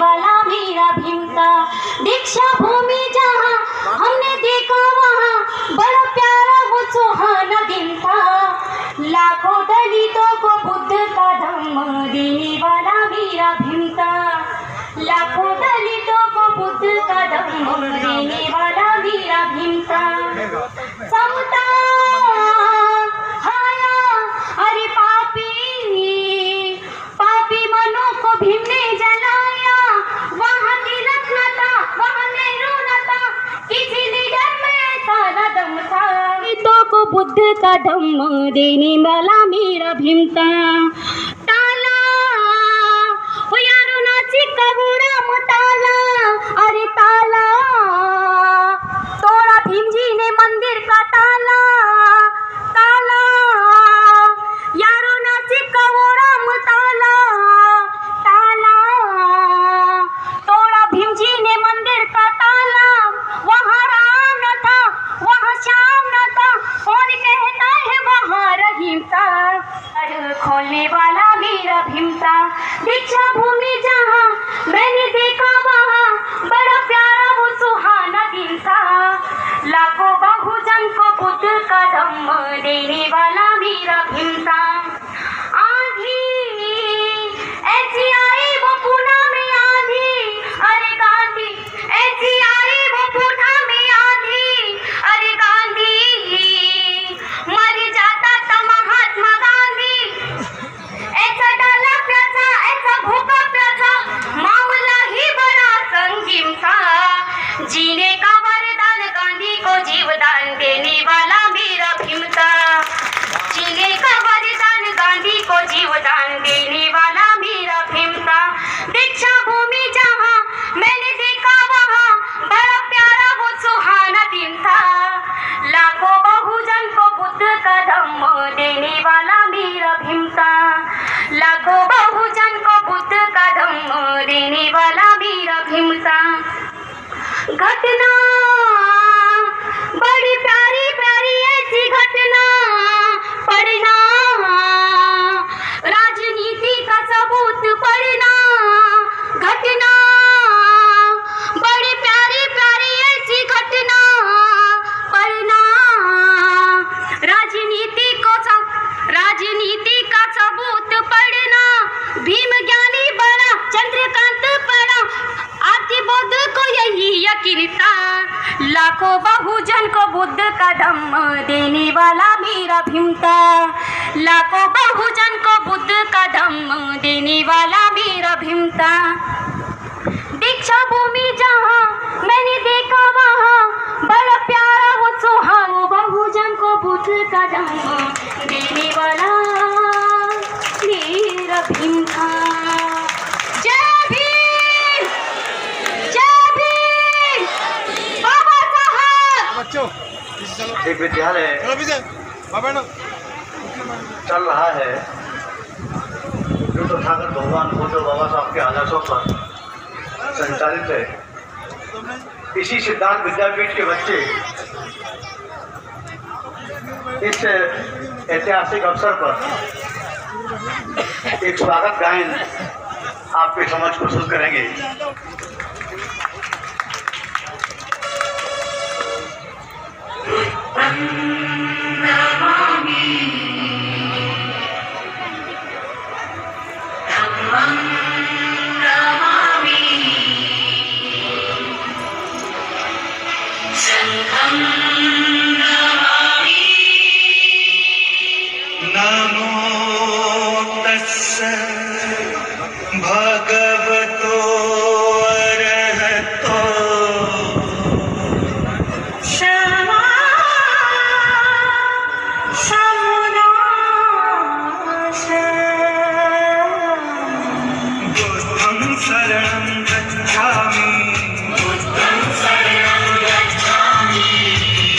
वाला मेरा भीम था। दीक्षा भूमि जहाँ हमने देखा वहाँ बड़ा प्यारा वो सुहाना दिन था। लाखों दलितों को बुद्ध का धम्म देने वाला मेरा भीम था। लाखों दलितों को बुद्ध का धम्म देने वाला मेरा भीम था। समता हाया अरे पापी पापी मनों को भीम ने जलाया। वहाँ तिलक न था, वहाँ नेहरू न था, किसी लीडर में ऐसा न दम था। दलितों को बुद्ध का धम्म देने वाला मेरा भीम था। ताला वो यारो नासिक का बूढ़ा मुताला अरे ताला तोड़ा भीम जी ने मंदिर का ताला। ताला यारो नासिक का बूढ़ा मुताला ताला तोड़ा भीम जी ने मंदिर का ताला। वहाँ राम न था, वहाँ श्याम न था, और कहता है वहाँ रहीम था। घर खोलने वाला मेरा भीम था। दीक्षा भूमि जहाँ मैंने देखा वहाँ बड़ा प्यारा वो सुहाना दिन था। लाखों बहुजन को बुद्ध का धम्म देने वाला मेरा भीम था। आंधी ऐसी आई वो पूना में आंधी अरे गांधी ऐसी आई वो पूना में आंधी अरे गांधी मर जाता था महात्मा गांधी। ऐसा डाला प्यासा ऐसा भूखा प्यासा मामला ही बड़ा संगीन था। जीने का वरदान गांधी को जीवदान देने वाला मेरा भीम था। जीने का वरदान गांधी को जीवदान देने वाला मेरा भीम था। दीक्षा भूमि जहाँ मैंने देखा वहाँ बड़ा प्यारा वो सुहाना दिन था। लाखों बहुजन को बुद्ध का धम्म देने वाला मेरा भीम था। लाखों बहुजन को बुद्ध का धम्म देने वाला मेरा भीम था। घटना बड़ी प्यारी प्यारी ऐसी घटना पढ़ना राजनीति का सबूत पढ़ना। घटना बड़ी प्यारी प्यारी ऐसी घटना पढ़ना राजनीति का सबूत पढ़ना। भीम ज्ञानी बड़ा चंद्रकांत पढ़ा आदि बुद्ध को यही यकीन था। लाखों बहुजन को बुद्ध का धम्म देने वाला मेरा भीम था। लाखों बहुजन को बुद्ध का धम्म देने वाला मेरा भीम था। दीक्षा भूमि जहाँ मैंने देखा वहाँ बड़ा प्यारा वो सुहाना बहुजन को बुद्ध का धम्म देने वाला मेरा भीम था। जय भीम जय भीम बाबा साहब। बच्चों एक विद्यालय चल रहा है जो तथागत भगवान बुद्ध बाबा साहब के आदर्शों पर संचालित है। इसी सिद्धांत विद्यापीठ के बच्चे इस ऐतिहासिक अवसर पर एक स्वागत गायन आपके समझ प्रस्तुत करेंगे। भगवतो अरहतो बुद्धं शरणं गच्छामि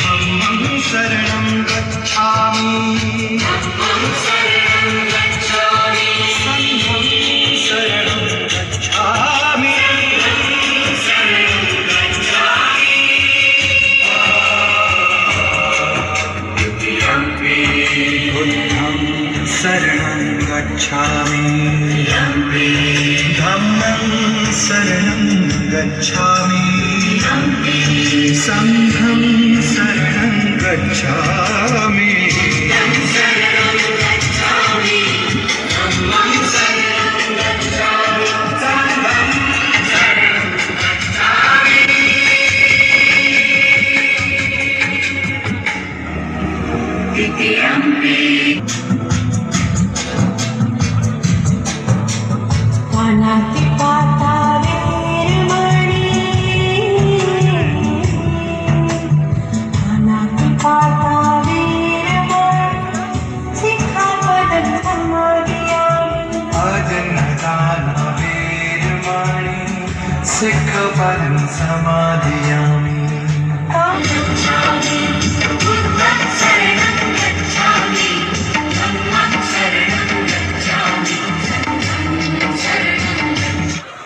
धम्मं शरणं गच्छामि शरणं गच्छामि धम्मं शरणं गच्छामि संघं शरणं गच्छामि सिक्खपदं समादयामि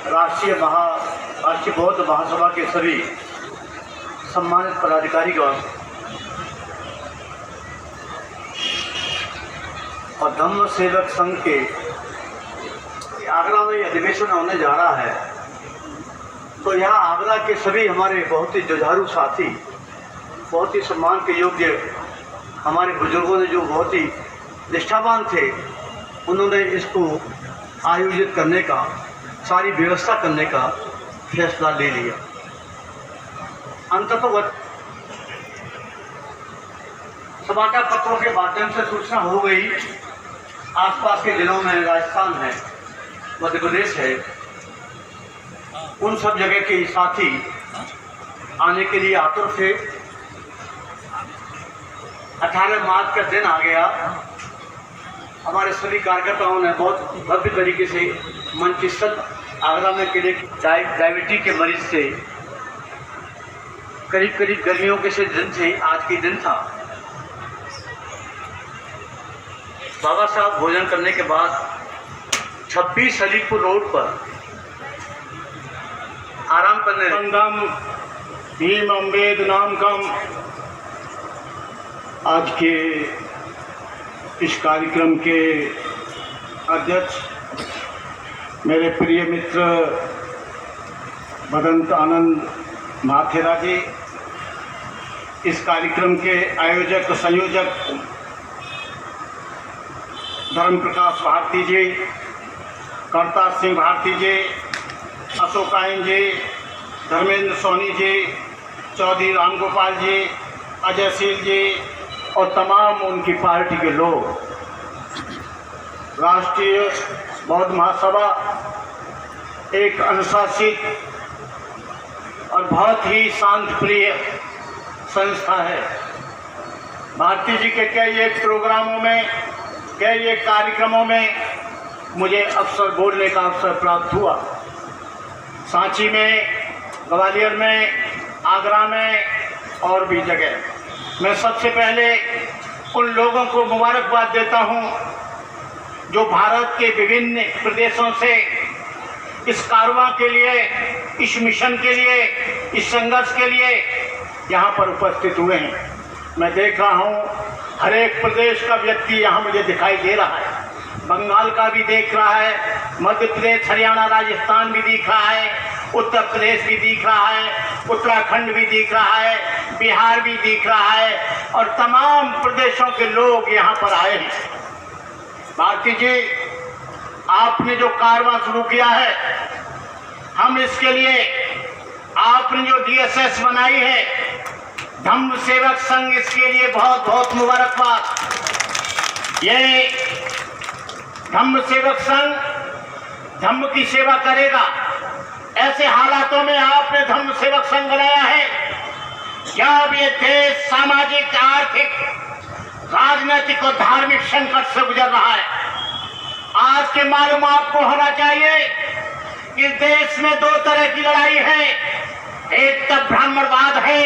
राष्ट्रीय बौद्ध महासभा के सभी सम्मानित पदाधिकारीगण और धम्म सेवक संघ के आगरा में यह अधिवेशन होने जा रहा है, तो यहाँ आगरा के सभी हमारे बहुत ही जुझारू साथी, बहुत ही सम्मान के योग्य हमारे बुजुर्गों ने जो बहुत ही निष्ठावान थे, उन्होंने इसको आयोजित करने का, सारी व्यवस्था करने का फैसला ले लिया। अंततः समाचार पत्रों के माध्यम से सूचना हो गई, आसपास के जिलों में राजस्थान है, मध्य प्रदेश है, उन सब जगह के साथी आने के लिए आतुर थे। 18 मार्च का दिन आ गया, हमारे सभी कार्यकर्ताओं ने बहुत भव्य तरीके से मंचिस्तर आगरा में किले डायबिटीज के मरीज से करीब गर्मियों के से दिन से आज के दिन था। बाबा साहब भोजन करने के बाद 26 अलीपुर रोड पर आराम करने संगम भीम अम्बेद नाम कम आज के इस कार्यक्रम के अध्यक्ष मेरे प्रिय मित्र भदंत आनंद माथेरा जी, इस कार्यक्रम के आयोजक संयोजक धर्म प्रकाश भारती जी, करतार सिंह भारती जी, अशोकायन जी, धर्मेंद्र सोनी जी, चौधरी रामगोपाल जी, अजयशील जी और तमाम उनकी पार्टी के लोग, राष्ट्रीय बौद्ध महासभा एक अनुशासित और बहुत ही शांत प्रिय संस्था है। भारती जी के कई एक प्रोग्रामों में, कई एक कार्यक्रमों में मुझे अवसर बोलने का अवसर प्राप्त हुआ। सांची में, ग्वालियर में, आगरा में और भी जगह। मैं सबसे पहले उन लोगों को मुबारकबाद देता हूं जो भारत के विभिन्न प्रदेशों से इस कारवां के लिए, इस मिशन के लिए, इस संघर्ष के लिए यहाँ पर उपस्थित हुए हैं। मैं देख रहा हूँ हर एक प्रदेश का व्यक्ति यहाँ मुझे दिखाई दे रहा है। बंगाल का भी देख रहा है, मध्य प्रदेश, हरियाणा, राजस्थान भी दिख रहा है, उत्तर प्रदेश भी दिख रहा है, उत्तराखंड भी दिख रहा है, बिहार भी दिख रहा है और तमाम प्रदेशों के लोग यहाँ पर आए हैं। भारती जी, आपने जो कारवां शुरू किया है, हम इसके लिए आपने जो DSS बनाई है, धम्म सेवक संघ, इसके लिए बहुत बहुत मुबारकबाद। ये धम्म सेवक संघ धम्म की सेवा करेगा। ऐसे हालातों में आपने धम्म सेवक संघ बनाया है जब ये देश सामाजिक, आर्थिक, राजनीतिक और धार्मिक संकट से गुजर रहा है। आज के मालूम आपको होना चाहिए कि देश में दो तरह की लड़ाई है, एक तरफ ब्राह्मणवाद है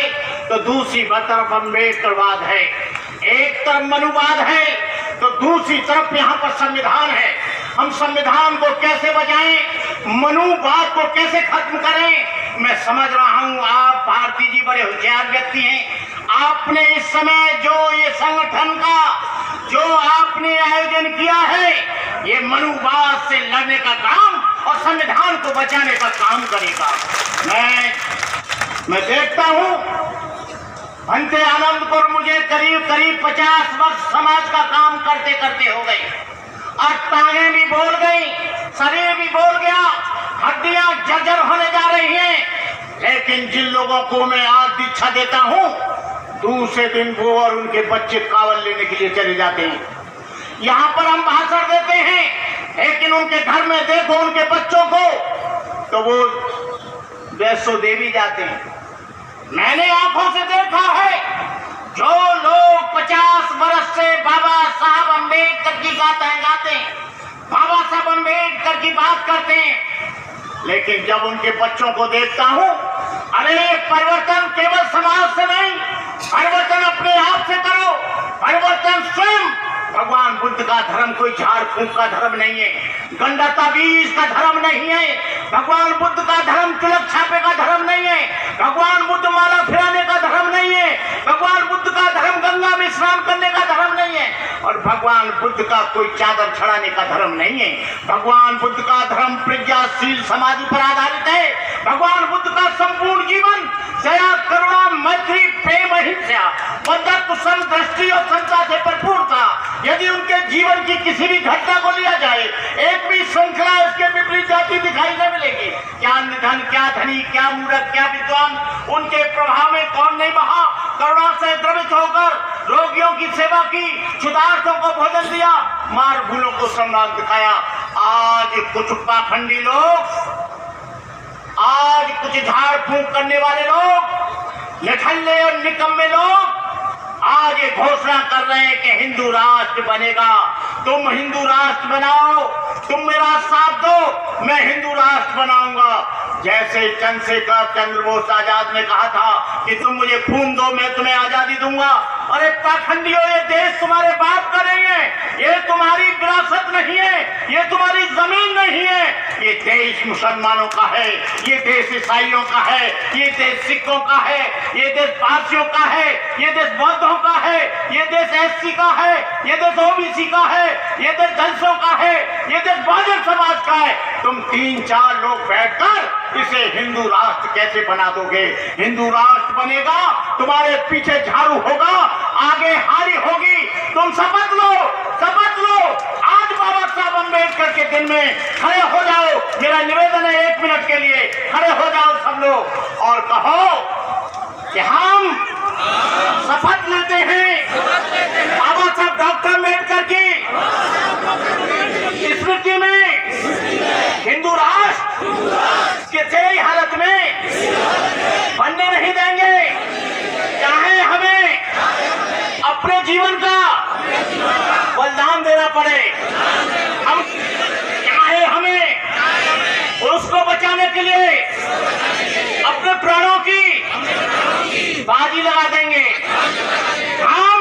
तो दूसरी तरफ अम्बेडकरवाद है, एक तरफ मनुवाद है तो दूसरी तरफ यहाँ पर संविधान है। हम संविधान को कैसे बचाएं, मनुवाद को कैसे खत्म करें, मैं समझ रहा हूँ आप भारती जी बड़े होशियार व्यक्ति हैं। आपने इस समय जो ये संगठन का जो आपने आयोजन किया है, ये मनुवाद से लड़ने का काम और संविधान को बचाने का काम करेगा। मैं देखता हूं भंते आनंदपुर मुझे करीब 50 वर्ष समाज का काम करते करते हो गई, और टांगें भी बोल गई, शरीर भी बोल गया, हड्डियां जर्जर होने जा रही हैं। लेकिन जिन लोगों को मैं आज दीक्षा देता हूं, दूसरे दिन वो और उनके बच्चे कावल लेने के लिए चले जाते हैं। यहाँ पर हम भाषण देते हैं, लेकिन उनके घर में देखो उनके बच्चों को, तो वो वैसो देवी जाते हैं। मैंने आंखों से देखा है, जो लोग 50 वर्ष से बाबा साहब अम्बेडकर की गाथाएं गाते हैं, बाबा साहब अम्बेडकर की बात करते हैं, लेकिन जब उनके बच्चों को देखता हूं, अरे परिवर्तन केवल समाज से नहीं, परिवर्तन अपने आप से करो, परिवर्तन स्वयं। भगवान बुद्ध का धर्म कोई झाड़ फूंक का धर्म नहीं है, गंडता बीज का धर्म नहीं है। भगवान बुद्ध का धर्म तिलक छापे का धर्म नहीं है। भगवान बुद्ध माला फिराने का धर्म नहीं है। भगवान बुद्ध का धर्म गंगा में स्नान करने का धर्म नहीं है, और भगवान बुद्ध का कोई चादर चढ़ाने का धर्म नहीं है। भगवान बुद्ध का धर्म प्रज्ञाशील समाधि पर आधारित है। भगवान बुद्ध का संपूर्ण जीवन दया, करुणा, मैत्री, प्रेम, अहिंसा, बंधुत्व, समदृष्टि और समता से भरपूर था। यदि उनके जीवन की किसी भी घटना को लिया जाए, एक भी श्रृंखला इसके विपरीत जाती दिखाई न मिलेगी। क्या निधन, क्या धनी, क्या मूर्ख, क्या विद्वान, उनके प्रभाव में कौन नहीं बहा। करुणा से द्रवित होकर रोगियों की सेवा की, क्षुधार्तों को भोजन दिया, मार भूलों को सम्मान दिखाया। आज कुछ पाखंडी लोग, आज कुछ झाड़ फूंक करने वाले लोग, निठल्ले और निकम्मे लोग आज ये घोषणा कर रहे हैं कि हिंदू राष्ट्र बनेगा। तुम हिंदू राष्ट्र बनाओ, तुम मेरा साथ दो, मैं हिंदू राष्ट्र बनाऊंगा। जैसे चंद्र बोस आजाद ने कहा था कि तुम मुझे खून दो, मैं तुम्हें आजादी दूंगा। अरे पाखंडियों, ये देश तुम्हारे बाप का नहीं है, ये तुम्हारी विरासत नहीं है, ये तुम्हारी जमीन नहीं है। ये देश मुसलमानों का है, ये देश ईसाइयों का है, ये देश सिखों का है, ये देश पारसियों का है, ये देश बौद्धों का है, ये देश एससी का है, ये देश ओबीसी का है, ये देश दलितों का है, ये देश बहुजन समाज का है। तुम 3-4 लोग बैठकर इसे हिंदू राष्ट्र कैसे बना दोगे? हिंदू राष्ट्र बनेगा, तुम्हारे पीछे झाड़ू होगा, आगे हारी होगी। तुम शपथ लो, शपथ लो। आज बाबा साहब अम्बेडकर के दिन में खड़े हो जाओ। मेरा निवेदन है 1 मिनट के लिए खड़े हो जाओ सब लोग और कहो कि हम शपथ लेते हैं बाबा साहब डॉक्टर अम्बेडकर की स्मृति में हिंदू राष्ट्र किसी हालत में बनने नहीं देंगे। चाहे हमें अपने जीवन का बलिदान देना पड़े, हम चाहे हमें उसको बचाने के लिए अपने प्राणों की बाजी लगा देंगे। हम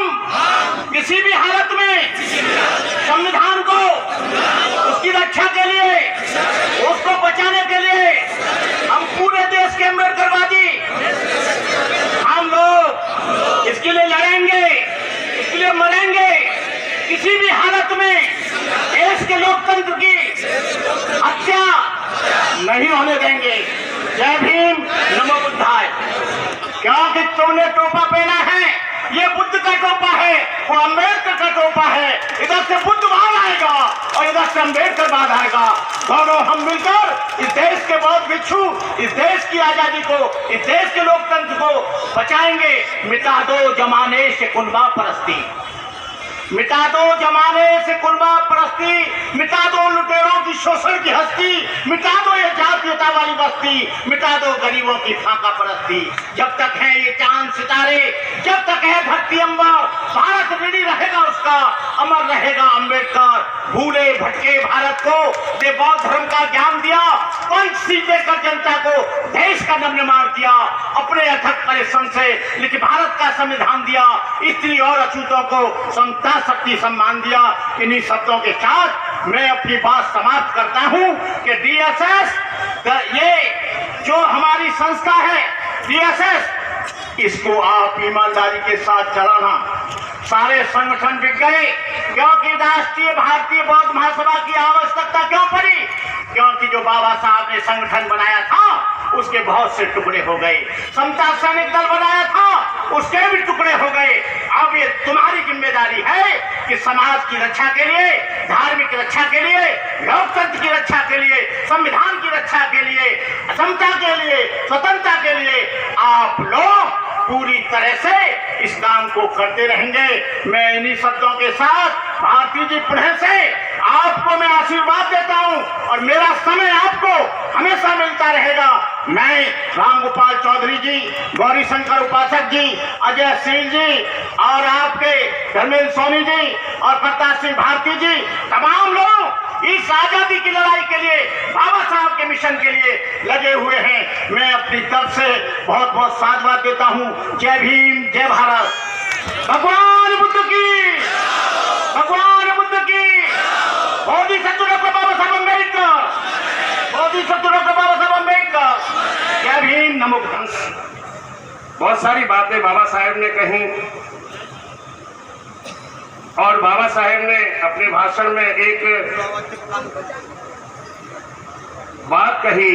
किसी भी हालत में संविधान को उसकी रक्षा के लिए, उसको बचाने के लिए हम पूरे देश के अम्बेडकरवादी हम लोग इसके लिए लड़ेंगे, इसके लिए मरेंगे। किसी भी हालत में देश के लोकतंत्र की हत्या नहीं होने देंगे। जय भीम, नमो बुद्धाय। क्योंकि तुमने टोपा पहना है, ये बुद्ध का टोपा है, वो अम्बेडकर का टोपा है। इधर से बुद्ध बाहर आएगा और इधर से अम्बेडकर बाहर आएगा। दोनों हम मिलकर इस देश के बौद्ध भिक्षु, इस देश की आजादी को, इस देश के लोकतंत्र को बचाएंगे। मिटा दो जमाने से कुनबा परस्ती, मिटा दो जमाने से कुनबा परस्ती, मिटा दो लुटेरों की शोषण की हस्ती, मिटा दो ये जातीयता वाली बस्ती, मिटा दो गरीबों की फाका परस्ती। जब तक है ये चांद सितारे, जब तक है धरती अंबर, भारत ऋणी रहेगा उसका, अमर रहेगा अम्बेडकर। भूले भटके भारत को ये बौद्ध धर्म का ज्ञान दिया, पंचशील देकर जनता को देश का नवनिर्माण किया, अपने अथक परिश्रम से लेकिन भारत का संविधान दिया, स्त्री और अछूतों को समता शक्ति सम्मान दिया। इन्हीं शब्दों के साथ मैं अपनी बात समाप्त करता हूं कि डीएसएस, ये जो हमारी संस्था है डीएसएस, इसको आप ईमानदारी के साथ चलाना। सारे संगठन बिक गए क्योंकि राष्ट्रीय भारतीय बौद्ध महासभा की आवश्यकता क्यों पड़ी? क्योंकि जो बाबा साहब ने संगठन बनाया था उसके बहुत से टुकड़े हो गए। समता सैनिक दल बनाया था उसके भी टुकड़े हो गए। अब ये तुम्हारी जिम्मेदारी है कि समाज की रक्षा के लिए, धार्मिक रक्षा के लिए, लोकतंत्र की रक्षा के लिए, संविधान की रक्षा के लिए, समता के लिए, स्वतंत्रता के लिए आप लोग पूरी तरह से इस काम को करते रहेंगे। मैं इन्हीं शब्दों के साथ भारती जी पुणे से आपको मैं आशीर्वाद देता हूं और मेरा समय आपको हमेशा मिलता रहेगा। मैं रामगोपाल चौधरी जी, गौरी शंकर उपासक जी, अजय सिंह जी और आपके धर्मेंद्र सोनी जी और प्रताप सिंह भारती जी, तमाम लोग इस आजादी की लड़ाई के लिए, बाबा साहब के मिशन के लिए लगे हुए हैं। मैं अपनी तरफ से बहुत बहुत साधुवाद देता हूं। जय भीम, जय भारत। भगवान बुद्ध की, भगवान बुद्ध की, मोदी सत्य डॉक्टर बाबा साहब अम्बेडकर, मोदी सत्य डॉक्टर बाबा साहब अम्बेडकर। जय भीम, नमो बुद्धाय। बहुत सारी बातें बाबा साहेब ने कही और बाबा साहेब ने अपने भाषण में एक बात कही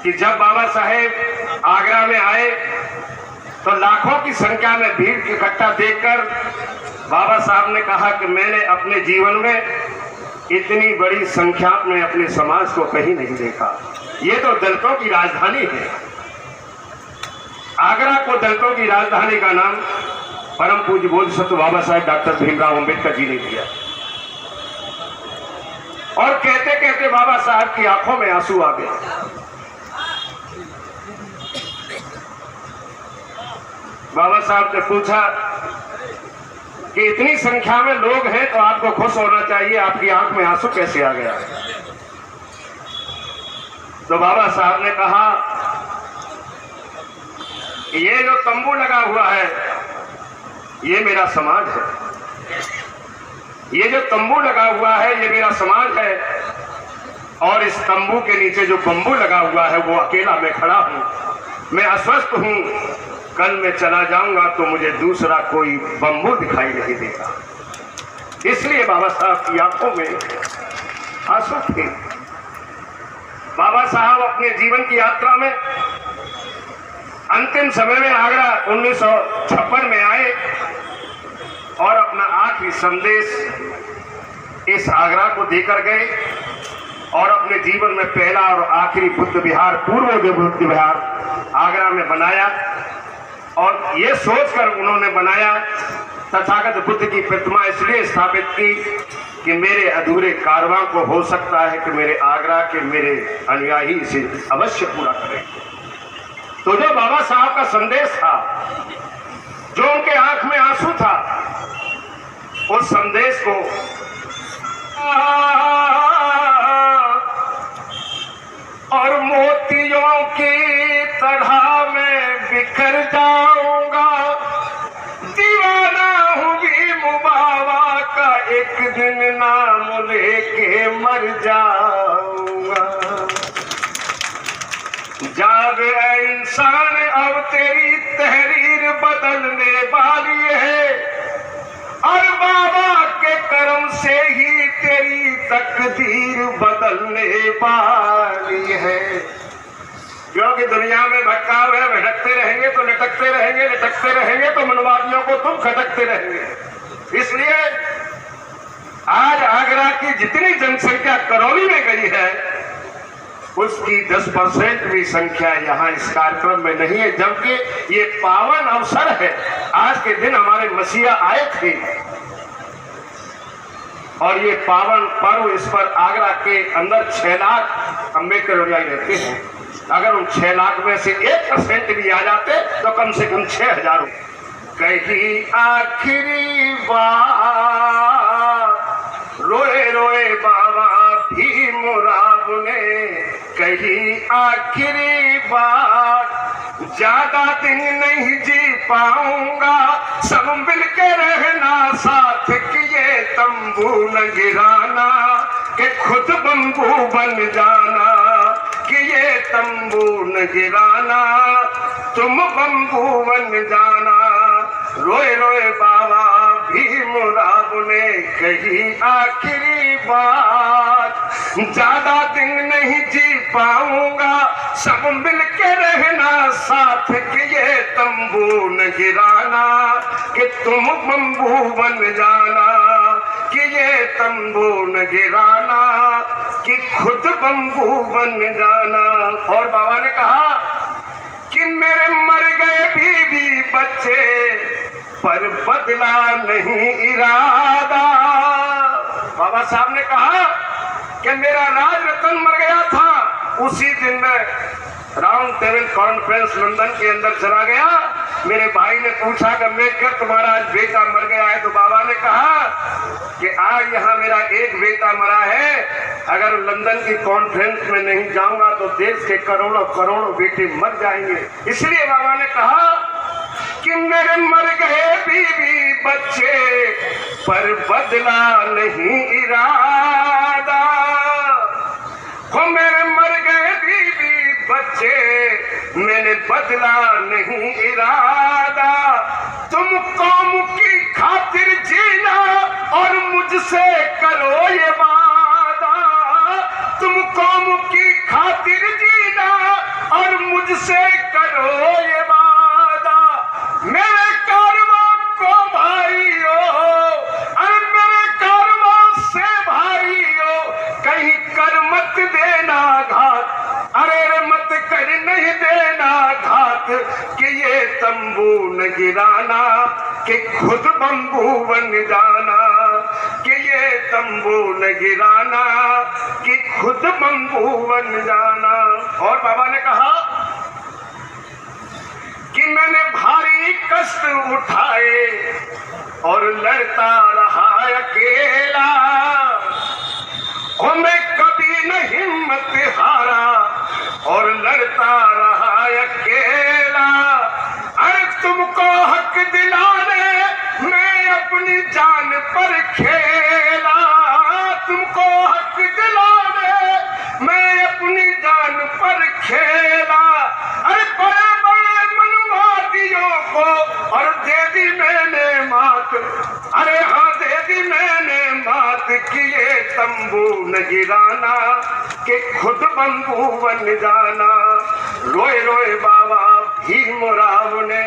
कि जब बाबा साहेब आगरा में आए तो लाखों की संख्या में भीड़ इकट्ठा देखकर बाबा साहब ने कहा कि मैंने अपने जीवन में इतनी बड़ी संख्या में अपने समाज को कहीं नहीं देखा। ये तो दलितों की राजधानी है। आगरा को दलितों की राजधानी का नाम परम पूज्य बोधिसत्व बाबा साहेब डॉक्टर भीमराव अंबेडकर जी ने दिया। और कहते कहते बाबा साहब की आंखों में आंसू आ गए। बाबा साहब ने पूछा कि इतनी संख्या में लोग हैं तो आपको खुश होना चाहिए, आपकी आंख में आंसू कैसे आ गया? तो बाबा साहब ने कहा कि ये जो तंबू लगा हुआ है ये मेरा समाज है। ये जो तंबू लगा हुआ है ये मेरा समाज है और इस तंबू के नीचे जो बंबू लगा हुआ है वो अकेला मैं खड़ा हूं। मैं अस्वस्थ हूं, कल मैं चला जाऊंगा तो मुझे दूसरा कोई बंबू दिखाई नहीं देगा। इसलिए बाबा साहब की आंखों में आंसू थे। बाबा साहब अपने जीवन की यात्रा में अंतिम समय में आगरा 1956 में आए और अपना आखिरी संदेश इस आगरा को देकर गए और अपने जीवन में पहला और आखिरी बुद्ध विहार, पूर्व बुद्ध विहार आगरा में बनाया। और ये सोचकर उन्होंने बनाया, तथागत बुद्ध की प्रतिमा इसलिए स्थापित की कि मेरे अधूरे कारवां को हो सकता है कि मेरे आगरा के मेरे अनुयायी इसे अवश्य पूरा करें। तो जो बाबा साहब का संदेश था, जो उनके आंख में आंसू था, उस संदेश को और मोतियों की तरह मैं बिखर जाऊंगा, दीवाना हूँ भीम बाबा का, एक दिन नाम लेके मर जाऊंगा। जाग ऐ इंसान, अब तेरी तहरीर बदलने वाली है और बाबा के कर्म से ही तेरी तकदीर बदलने वाली है। क्योंकि दुनिया में भटकाव है, भटकते रहेंगे तो लटकते रहेंगे, लटकते रहेंगे तो मनवादियों को तुम खटकते रहेंगे। इसलिए आज आगरा की जितनी जनसंख्या करौली में गई है उसकी 10% भी संख्या यहाँ इस कार्यक्रम में नहीं है, जबकि ये पावन अवसर है। आज के दिन हमारे मसीहा आए थे और ये पावन पर्व, इस पर आगरा के अंदर 6 लाख अम्बेडकर अनुयायी रहते हैं। अगर उन 6 लाख में से 1% भी आ जाते तो कम से कम 6000। कहीं आखिरी बार रोए रोए बाबा भीमराव ने, कहीं आखिरी बार, ज्यादा दिन नहीं जी पाऊंगा, सब मिल के रहना साथ, कि ये तंबू न गिराना, कि खुद बंबू बन जाना, कि ये तंबू न गिराना, तुम बंबू बन जाना। रोए रोए बाबा भीम भीमराव ने कही आखिरी बात, ज्यादा दिन नहीं जी पाऊंगा, सब मिल के रहना साथ, कि ये तंबू न गिराना, कि तुम बंबू बन जाना, कि ये तंबू न गिराना, कि खुद बंबू बन जाना। और बाबा ने कहा कि मेरे मर गए बीवी बच्चे, पर बदला नहीं इरादा। बाबा साहब ने कहा कि मेरा राज रतन मर गया था, उसी दिन मैं राउंड टेबल कॉन्फ्रेंस लंदन के अंदर चला गया। मेरे भाई ने पूछा कि मैं क्या तुम्हारा बेटा मर गया है, तो बाबा ने कहा कि आज यहाँ मेरा एक बेटा मरा है, अगर लंदन की कॉन्फ्रेंस में नहीं जाऊंगा तो देश के करोड़ों करोड़ों बेटे मर जाएंगे। इसलिए बाबा ने कहा कि मेरे मर गए बीवी बच्चे, पर बदला नहीं इरादा। हो मेरे मर गए बीवी बच्चे, मैंने बदला नहीं इरादा। तुम कौम की खातिर जीना और मुझसे करो ये वादा, तुम कौम की खातिर जीना और मुझसे करो ये वादा। मेरे कारवां को भाइयों, अरे मेरे कारवां से भाइयों, कहीं कर मत देना घात, अरे मत कर नहीं देना घात, कि ये तंबू न गिराना, कि खुद बंबू बन जाना, कि ये तंबू न गिराना, कि खुद बंबू बन जाना। और बाबा ने कहा कि मैंने भारी कष्ट उठाए और लड़ता रहा अकेला, और मैं कभी न हिम्मत हारा और लड़ता रहा अकेला। अरे तुमको हक दिलाने मैं अपनी जान पर खेला, तुमको हक दिलाने मैं अपनी जान पर खेला। अरे बड़े बड़े मनवादियों को और दे दी मैंने मात, अरे हाँ दे दी मैंने मात, कि ये तंबू न गिराना, कि खुद बंबू बन जाना। रोए रोए बाबा भीमराव ने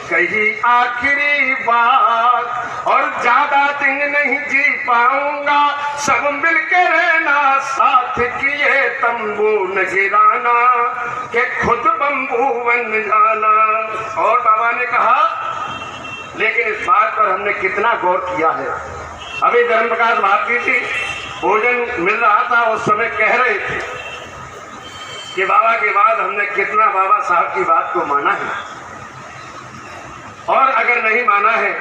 कही आखिरी बात, और ज्यादा दिन नहीं जी पाऊंगा, सब मिल के रहना साथ, कि ये तंबू न गिराना, कि खुद बंबू बन जाना। और बाबा ने कहा, लेकिन इस बात पर हमने कितना गौर किया है। अभी धर्म प्रकाश भारती जी भोजन मिल रहा था, उस समय कह रहे थे कि बाबा के बाद हमने कितना बाबा साहब की बात को माना है, और अगर नहीं माना है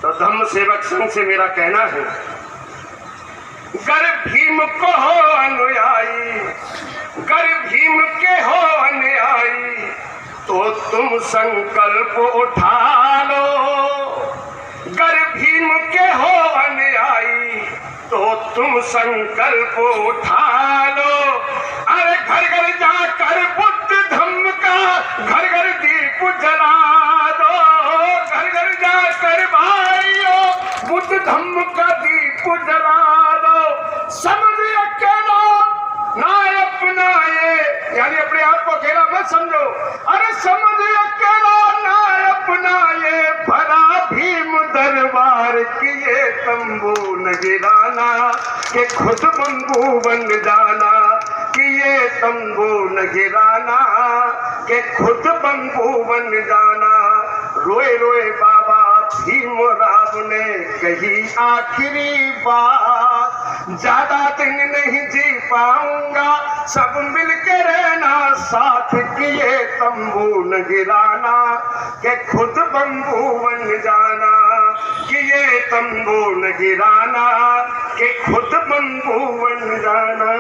तो धम्म सेवक संघ से मेरा कहना है, गर भीम को हो अनुयायी, गर भीम के हो अनुयायी, तो तुम संकल्प उठा लो। गर भीम के हो अनुयायी, तो तुम संकल्प उठा लो। अरे घर घर जाकर बुद्ध धम्म का घर घर दीप जला दो, घर घर जाकर भाइयों बुद्ध धम्म का दीप जला दो। समझ अकेला ना अपना ये, यानी अपने आप को अकेला मत समझो, अरे समझ अकेला ना अपना ये भरा भीम दरबार, कि ये तंबू न गिराना, कि खुद बंबू बन जाना, कि ये तंबू न गिराना, कि खुद बंबू बन जाना। रोए रोए बाबा भीमराव ने कही आखिरी बात, ज्यादा दिन नहीं जी पाऊंगा, सब मिल के रहना साथ, कि ये तंबू न गिराना, कि खुद बंबू बन जाना, कि ये तंबू न गिराना, कि खुद बंबू बन जाना।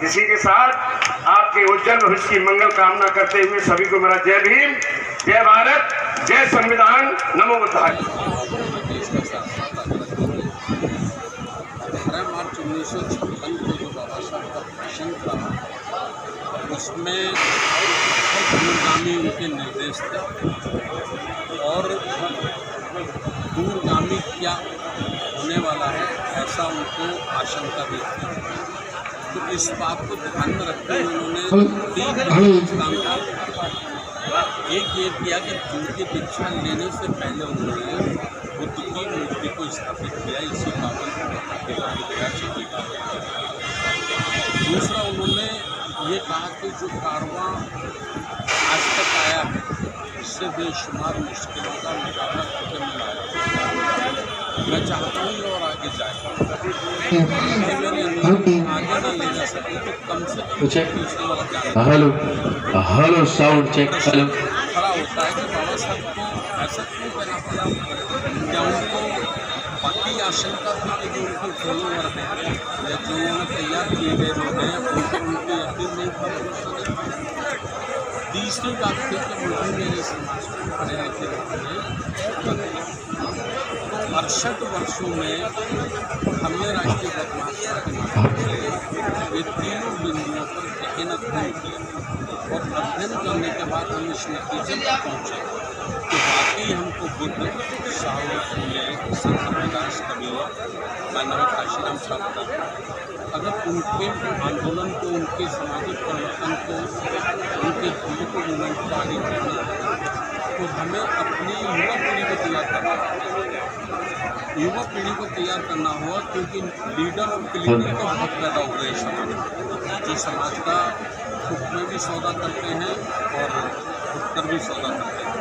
इसी के साथ आपके उज्जवल भविष्य की मंगल कामना करते हुए सभी को मेरा जय भीम, जय भारत, जय संविधान, नमो बुद्धाय। 18 मार्च 1956 को जो बाबा साहब का भाषण था, उसमें दूरगामी उनके निर्देश थे, और दूरगामी क्या होने वाला है ऐसा उनको आशंका भी थी। तो इस बात को ध्यान में रखते हुए उन्होंने 3 काम किया। एक ये किया कि उनकी दीक्षा लेने से पहले उन्होंने बुद्ध की मूर्ति को स्थापित किया इसी पावन की। दूसरा उन्होंने ये कहा कि जो कारवां आज तक आया है इससे बेशुमार मुश्किलों का मुकाबला करके मैं चाहता हूँ और आगे जाए। मेरे आगे न ले जा सके तो कम से कम हेलो साउंड चेक हेलो खड़ा होता है कि बाबा साहब को ऐसा क्यों करना पड़ा, क्या उनको बाकी आशंका थी कि जो उनके फॉलोवर हैं या जो उन्होंने तैयार किए गए लोग हैं उनको यकीन नहीं था। तीसरी बात थी कि मुझे मेरे समाज को पढ़े लिखे 68 वर्षों में हमने राष्ट्रीय बदमाशियों के माध्यम से ये तीनों बिंदुओं पर गहन अध्ययन किया और अध्ययन करने के बाद हम इस नतीजे पर पहुँचे कि वाकई हमको बुद्ध, साहू, फूले, संत रविदास, कबीर, मानव काशीराम साहब अगर उनके आंदोलन को, उनके सामाजिक परिवर्तन को, उनके पॉलिटिकल मूवमेंट को आगे बढ़ाना है तो हमें अपनी युवा पीढ़ी को तैयार करना होगा। युवा पीढ़ी को तैयार करना होगा क्योंकि लीडर और क्लीडर तो बहुत पैदा हो रहे हैं समाज में, जो समाज का खुद में भी सौदा करते हैं और खुद कर भी सौदा करते हैं,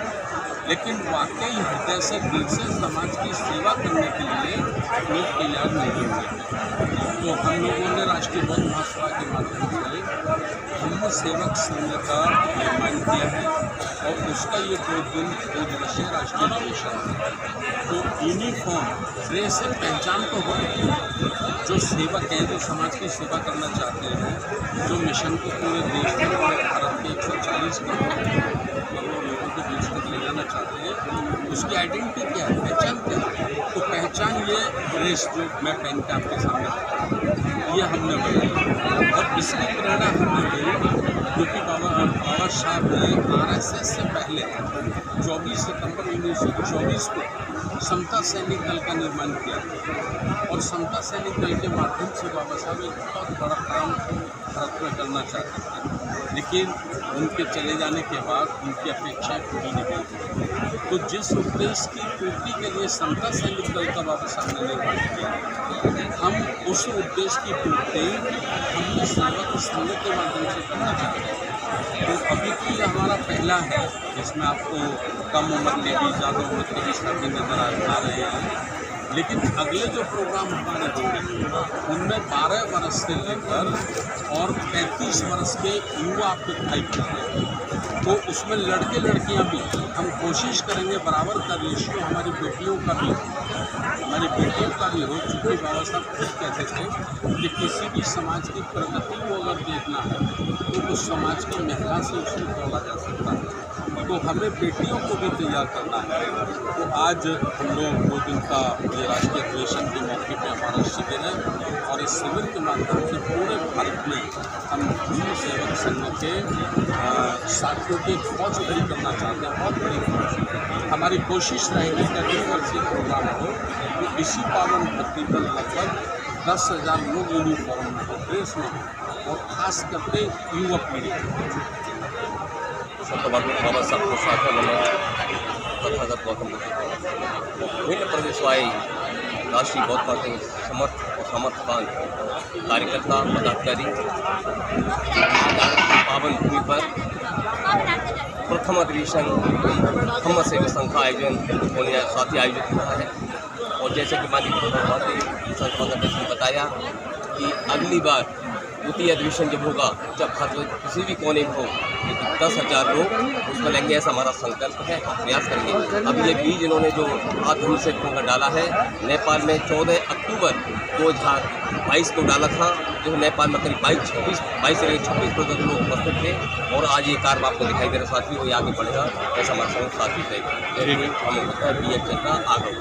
लेकिन वाकई हृदय से दिल से समाज की सेवा करने के लिए लोग तैयार नहीं हुए। तो हम लोगों ने राष्ट्रीय बौद्ध महासभा के माध्यम से धम्म सेवक संघ का निर्माण किया है और उसका ये 2 दिवसीय राष्ट्रीय अधिवेशन है। तो यूनिफॉर्म ड्रेस से पहचान तो हो रही है, जो सेवक हैं, जो समाज की सेवा करना चाहते हैं, जो मिशन को पूरे देश में, पूरे भारत के 140 करोड़ लोगों के बीच तक ले जाना चाहते हैं, उसकी आइडेंटिटी क्या है, पहचान क्या है। तो पहचान ये ड्रेस जो मैं पहन के आपके सामने ये हमने बनाई और इसकी प्रेरणा हमने ली क्योंकि बाबा साहब ने RSS से पहले 24 सितंबर 1924 को समता सैनिक दल का निर्माण किया और समता सैनिक दल के माध्यम से बाबा साहब एक बहुत बड़ा काम भारत में करना चाहते थे, लेकिन उनके चले जाने के बाद उनकी अपेक्षाएं पूरी नहीं हुई। तो जिस उद्देश्य की पूर्ति के लिए समता सैनिक दल का बाबा साहब ने निर्माण किया, हम उस उद्देश्य की पूर्ति हमने सेवक संघ के माध्यम से करना चाहते हैं। तो अभी तो ये हमारा पहला है जिसमें आपको कम उम्र के भी, ज़्यादा उम्र के भी साथी नजर आ रहे हैं, लेकिन अगले जो प्रोग्राम हमारे होंगे उनमें 12 वर्ष से लेकर और 35 वर्ष के युवा आपको दिखाई पड़ेंगे। तो उसमें लड़के लड़कियां भी हम कोशिश करेंगे बराबर का रेशियो हमारी बेटियों का भी हो, चूँकि बाबा साहब खुद कहते थे कि किसी भी समाज की प्रगति को अगर देखना है तो उस समाज की महिला से उसको तोला जा सकता है। तो हमें बेटियों को भी तैयार करना है। तो आज हम लोग 2 दिन का ये राष्ट्रीय अधिवेशन के मौके पर हमारा शिविर है और इस शिविर के माध्यम से पूरे भारत में हम धम्म सेवक संघ के साथियों की फौज खड़ी करना चाहते हैं, बहुत बड़ी फौज। हमारी कोशिश रहेगी कि 2 वर्षीय प्रोग्राम हो तो इसी पावन धरती पर लगभग 10,000 लोग यूनिफॉर्म में हो, ड्रेस में हो और खास करके युवा पीढ़ी। बाबा साहब को साथ तथागत गौतम बुद्ध विभिन्न प्रदेशवाई राष्ट्रीय बौद्ध पार्टी समर्थ और समर्थवान कार्यकर्ता पदाधिकारी पावन भूमि पर प्रथम अधिवेशन धम्म सेवक संघ का आयोजन होने साथ ही आयोजित हुआ है। और जैसे कि माननीय संघ ने बताया कि अगली बार द्वितीय अधिवेशन जब होगा, जब भारत में किसी भी कोने में हो, लेकिन 10,000 लोग उसमें लेंगे, ऐसा हमारा संकल्प है, प्रयास करेंगे। अब ये बीज इन्होंने जो आधुनिक से डाला है, नेपाल में 14 अक्टूबर 2022 को डाला था, जो नेपाल में करीब 22-26% लोग उपस्थित थे और आज ये कार्य आपको दिखाई दे रहा साथी वो आगे बढ़ेगा, ऐसा हमारा साथी है। हम BF चंद्रा आगे